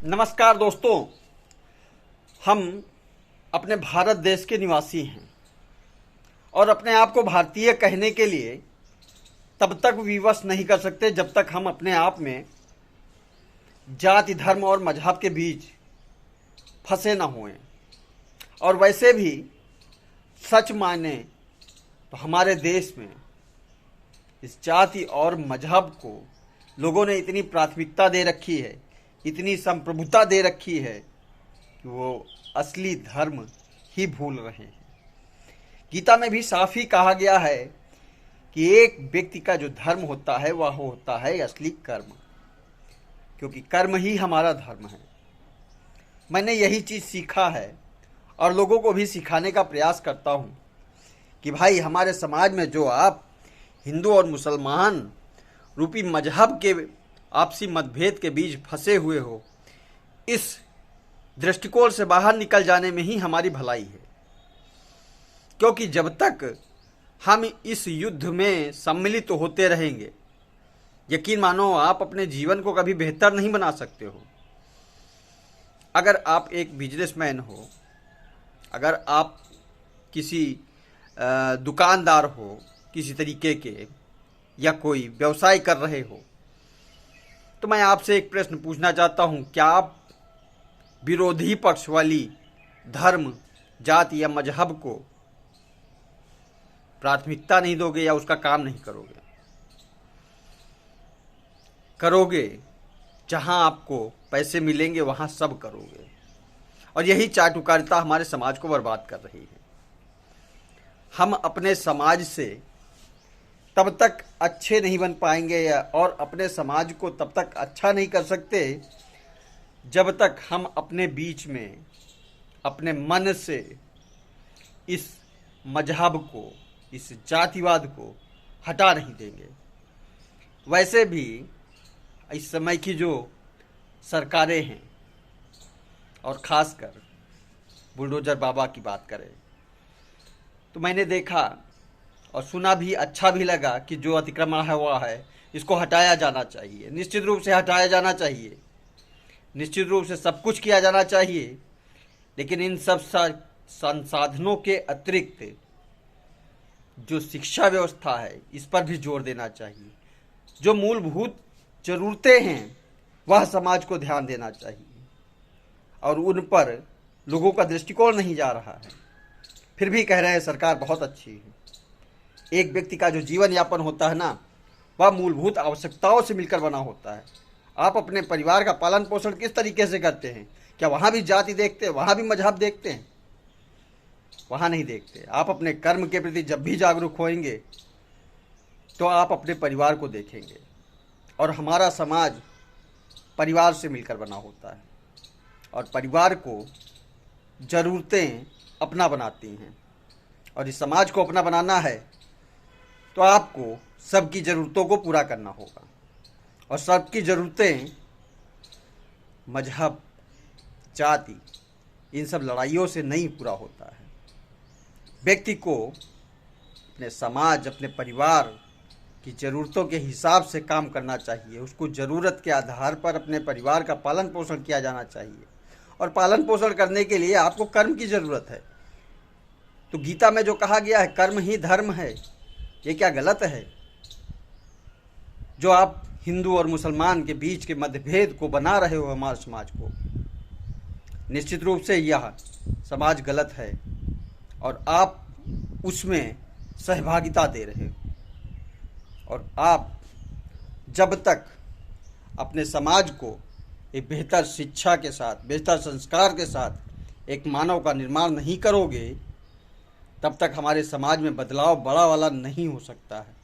नमस्कार दोस्तों। हम अपने भारत देश के निवासी हैं और अपने आप को भारतीय कहने के लिए तब तक विवश नहीं कर सकते जब तक हम अपने आप में जाति, धर्म और मजहब के बीच फंसे ना होएं। और वैसे भी सच माने तो हमारे देश में इस जाति और मजहब को लोगों ने इतनी प्राथमिकता दे रखी है, इतनी संप्रभुता दे रखी है कि वो असली धर्म ही भूल रहे हैं। गीता में भी साफ ही कहा गया है कि एक व्यक्ति का जो धर्म होता है वह होता है असली कर्म, क्योंकि कर्म ही हमारा धर्म है। मैंने यही चीज़ सीखा है और लोगों को भी सिखाने का प्रयास करता हूँ कि भाई, हमारे समाज में जो आप हिंदू और मुसलमान रूपी मजहब के आपसी मतभेद के बीच फंसे हुए हो, इस दृष्टिकोण से बाहर निकल जाने में ही हमारी भलाई है। क्योंकि जब तक हम इस युद्ध में सम्मिलित होते रहेंगे, यकीन मानो आप अपने जीवन को कभी बेहतर नहीं बना सकते हो। अगर आप एक बिजनेसमैन हो, अगर आप किसी दुकानदार हो किसी तरीके के, या कोई व्यवसाय कर रहे हो, तो मैं आपसे एक प्रश्न पूछना चाहता हूं, क्या आप विरोधी पक्ष वाली धर्म, जाति या मजहब को प्राथमिकता नहीं दोगे या उसका काम नहीं करोगे? करोगे, जहां आपको पैसे मिलेंगे वहां सब करोगे। और यही चाटुकारिता हमारे समाज को बर्बाद कर रही है। हम अपने समाज से तब तक अच्छे नहीं बन पाएंगे और अपने समाज को तब तक अच्छा नहीं कर सकते जब तक हम अपने बीच में अपने मन से इस मजहब को, इस जातिवाद को हटा नहीं देंगे। वैसे भी इस समय की जो सरकारें हैं, और ख़ासकर बुलडोज़र बाबा की बात करें, तो मैंने देखा और सुना भी, अच्छा भी लगा कि जो अतिक्रमण हुआ है इसको हटाया जाना चाहिए। निश्चित रूप से हटाया जाना चाहिए, निश्चित रूप से सब कुछ किया जाना चाहिए। लेकिन इन सब संसाधनों के अतिरिक्त जो शिक्षा व्यवस्था है, इस पर भी जोर देना चाहिए। जो मूलभूत ज़रूरतें हैं वह समाज को ध्यान देना चाहिए, और उन पर लोगों का दृष्टिकोण नहीं जा रहा है। फिर भी कह रहे हैं सरकार बहुत अच्छी है। एक व्यक्ति का जो जीवन यापन होता है ना, वह मूलभूत आवश्यकताओं से मिलकर बना होता है। आप अपने परिवार का पालन पोषण किस तरीके से करते हैं? क्या वहाँ भी जाति देखते हैं, वहाँ भी मजहब देखते हैं? वहाँ नहीं देखते। आप अपने कर्म के प्रति जब भी जागरूक होंगे तो आप अपने परिवार को देखेंगे। और हमारा समाज परिवार से मिलकर बना होता है, और परिवार को ज़रूरतें अपना बनाती हैं। और इस समाज को अपना बनाना है तो आपको सबकी ज़रूरतों को पूरा करना होगा। और सबकी ज़रूरतें मजहब, जाति, इन सब लड़ाइयों से नहीं पूरा होता है। व्यक्ति को अपने समाज, अपने परिवार की ज़रूरतों के हिसाब से काम करना चाहिए। उसको ज़रूरत के आधार पर अपने परिवार का पालन पोषण किया जाना चाहिए। और पालन पोषण करने के लिए आपको कर्म की ज़रूरत है। तो गीता में जो कहा गया है, कर्म ही धर्म है, ये क्या गलत है? जो आप हिंदू और मुसलमान के बीच के मतभेद को बना रहे हो हमारे समाज को, निश्चित रूप से यह समाज गलत है और आप उसमें सहभागिता दे रहे हो। और आप जब तक अपने समाज को एक बेहतर शिक्षा के साथ, बेहतर संस्कार के साथ एक मानव का निर्माण नहीं करोगे, तब तक हमारे समाज में बदलाव बड़ा वाला नहीं हो सकता है।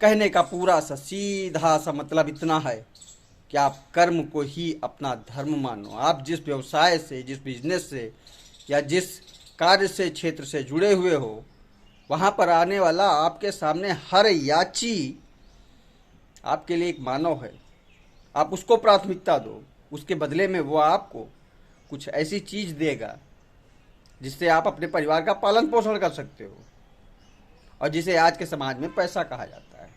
कहने का पूरा सा सीधा सा मतलब इतना है कि आप कर्म को ही अपना धर्म मानो। आप जिस व्यवसाय से, जिस बिजनेस से या जिस कार्य से, क्षेत्र से जुड़े हुए हो, वहाँ पर आने वाला आपके सामने हर याची आपके लिए एक मानव है। आप उसको प्राथमिकता दो, उसके बदले में वो आपको कुछ ऐसी चीज़ देगा जिससे आप अपने परिवार का पालन पोषण कर सकते हो, और जिसे आज के समाज में पैसा कहा जाता है।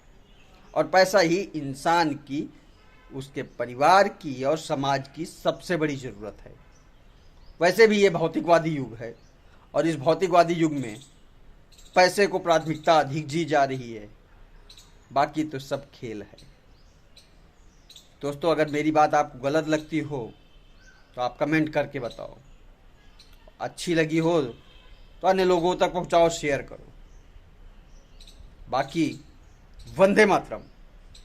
और पैसा ही इंसान की उसके परिवार की और समाज की सबसे बड़ी ज़रूरत है। वैसे भी ये भौतिकवादी युग है और इस भौतिकवादी युग में पैसे को प्राथमिकता अधिक दी जा रही है, बाकी तो सब खेल है। दोस्तों, अगर मेरी बात आपको गलत लगती हो तो आप कमेंट करके बताओ, अच्छी लगी हो तो अन्य लोगों तक पहुंचाओ, शेयर करो। बाकी वंदे मातरम।